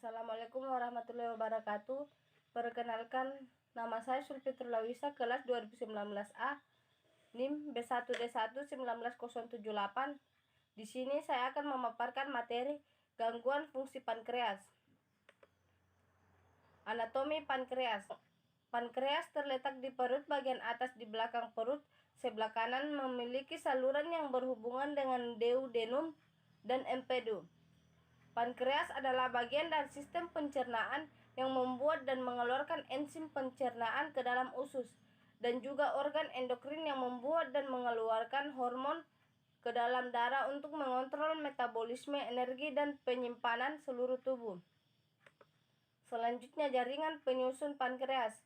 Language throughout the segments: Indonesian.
Assalamualaikum warahmatullahi wabarakatuh. Perkenalkan, nama saya Sulfitur Lawisa, kelas 2019A, NIM B1D1 19078. Di sini saya akan memaparkan materi gangguan fungsi pankreas. Anatomi pankreas. Pankreas terletak di perut bagian atas di belakang perut. Sebelah kanan memiliki saluran yang berhubungan dengan duodenum dan empedu. Pankreas adalah bagian dari sistem pencernaan yang membuat dan mengeluarkan enzim pencernaan ke dalam usus, dan juga organ endokrin yang membuat dan mengeluarkan hormon ke dalam darah untuk mengontrol metabolisme energi dan penyimpanan seluruh tubuh. Selanjutnya, jaringan penyusun pankreas.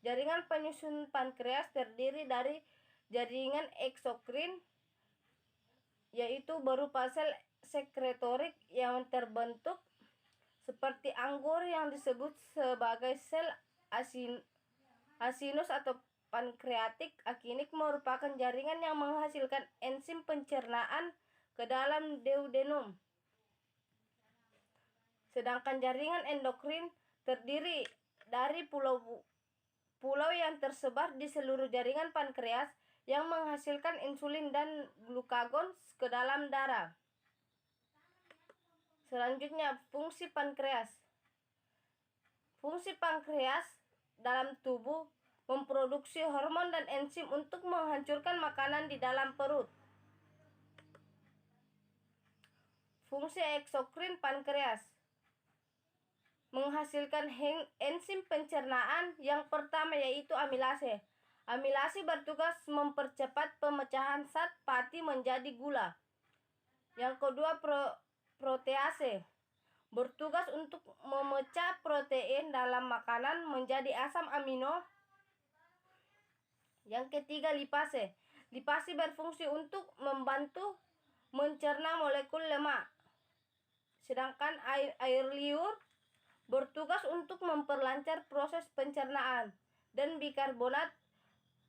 Jaringan penyusun pankreas terdiri dari jaringan eksokrin, yaitu berupa sel sekretorik yang terbentuk seperti anggur yang disebut sebagai sel asinus atau pankreatik akinik, merupakan jaringan yang menghasilkan enzim pencernaan ke dalam duodenum. Sedangkan jaringan endokrin terdiri dari pulau yang tersebar di seluruh jaringan pankreas yang menghasilkan insulin dan glukagon ke dalam darah. Selanjutnya, fungsi pankreas. Fungsi pankreas dalam tubuh memproduksi hormon dan enzim untuk menghancurkan makanan di dalam perut. Fungsi eksokrin pankreas menghasilkan enzim pencernaan yang pertama, yaitu amilase. Amilase bertugas mempercepat pemecahan zat fatty menjadi gula. Yang kedua, protease bertugas untuk memecah protein dalam makanan menjadi asam amino. Yang ketiga, lipase. Lipase berfungsi untuk membantu mencerna molekul lemak. Sedangkan air liur bertugas untuk memperlancar proses pencernaan, dan bikarbonat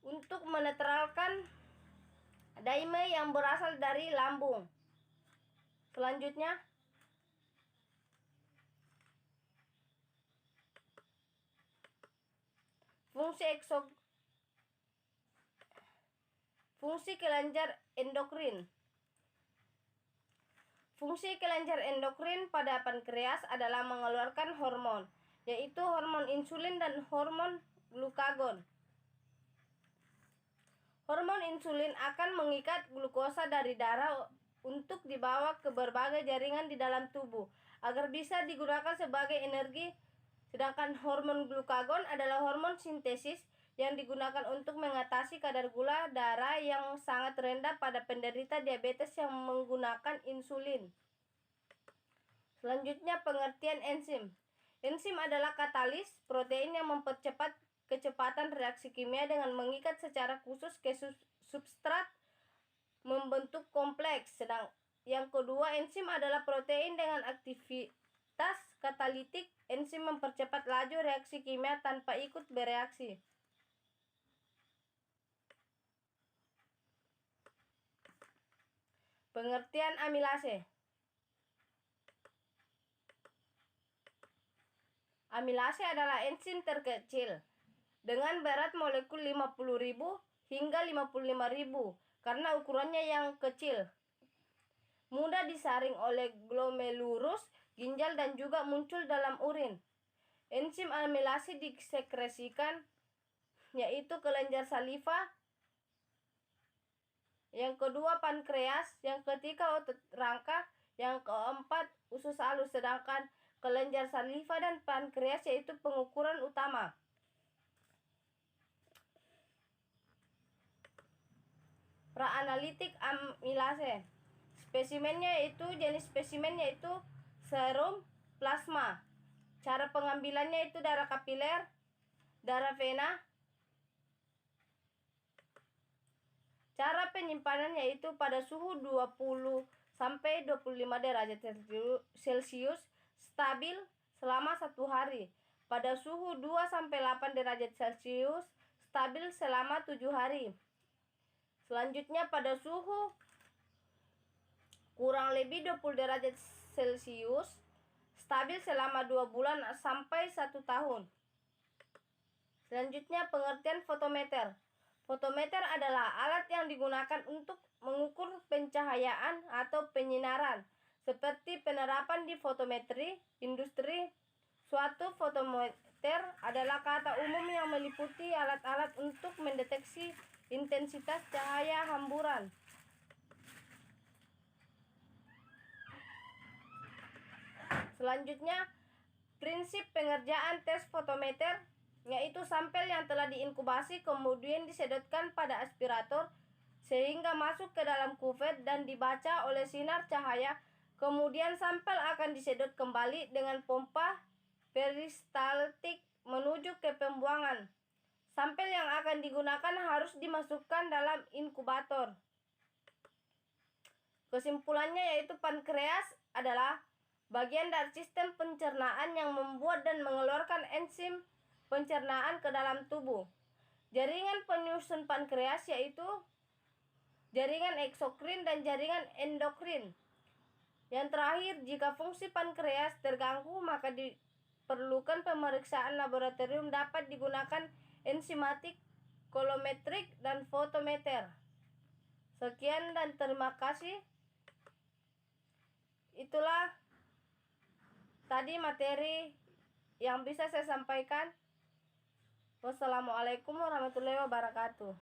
untuk menetralkan daime yang berasal dari lambung. Selanjutnya, fungsi kelenjar endokrin. Fungsi kelenjar endokrin pada pankreas adalah mengeluarkan hormon, yaitu hormon insulin dan hormon glukagon. Hormon insulin akan mengikat glukosa dari darah untuk dibawa ke berbagai jaringan di dalam tubuh agar bisa digunakan sebagai energi. Sedangkan hormon glukagon adalah hormon sintesis yang digunakan untuk mengatasi kadar gula darah yang sangat rendah pada penderita diabetes yang menggunakan insulin. Selanjutnya, pengertian enzim. Enzim adalah katalis protein yang mempercepat kecepatan reaksi kimia dengan mengikat secara khusus ke substrat membentuk kompleks. Yang kedua, enzim adalah protein dengan aktivitas katalitik. Enzim mempercepat laju reaksi kimia tanpa ikut bereaksi. Pengertian amilase. Amilase adalah enzim terkecil dengan berat molekul 50.000 hingga 55.000 karena ukurannya yang kecil. Mudah disaring oleh glomerulus ginjal dan juga muncul dalam urin. Enzim amilase disekresikan, yaitu kelenjar saliva. Yang kedua, pankreas. Yang ketiga, otot rangka. Yang keempat, usus halus. Sedangkan kelenjar saliva dan pankreas yaitu pengukuran utama. Praanalitik amilase. Jenis spesimen yaitu serum, plasma. Cara pengambilannya itu darah kapiler, darah vena. Cara penyimpanan yaitu pada suhu 20 sampai 25 derajat Celcius stabil selama 1 hari. Pada suhu 2 sampai 8 derajat Celcius stabil selama 7 hari. Selanjutnya, pada suhu kurang lebih 20 derajat Celcius stabil selama 2 bulan sampai 1 tahun. Selanjutnya, pengertian fotometer. Fotometer adalah alat yang digunakan untuk mengukur pencahayaan atau penyinaran, seperti penerapan di fotometri industri. Suatu fotometer adalah kata umum yang meliputi alat-alat untuk mendeteksi intensitas cahaya hamburan. Selanjutnya, prinsip pengerjaan tes fotometer, yaitu sampel yang telah diinkubasi kemudian disedotkan pada aspirator sehingga masuk ke dalam kuvet dan dibaca oleh sinar cahaya. Kemudian sampel akan disedot kembali dengan pompa peristaltik menuju ke pembuangan. Sampel yang akan digunakan harus dimasukkan dalam inkubator. Kesimpulannya yaitu pankreas adalah bagian dari sistem pencernaan yang membuat dan mengeluarkan enzim pencernaan ke dalam tubuh. Jaringan penyusun pankreas yaitu jaringan eksokrin dan jaringan endokrin. Yang terakhir, jika fungsi pankreas terganggu, maka diperlukan pemeriksaan laboratorium dapat digunakan enzimatik, kolometrik, dan fotometer. Sekian dan terima kasih. Itulah tadi materi yang bisa saya sampaikan. Wassalamualaikum warahmatullahi wabarakatuh.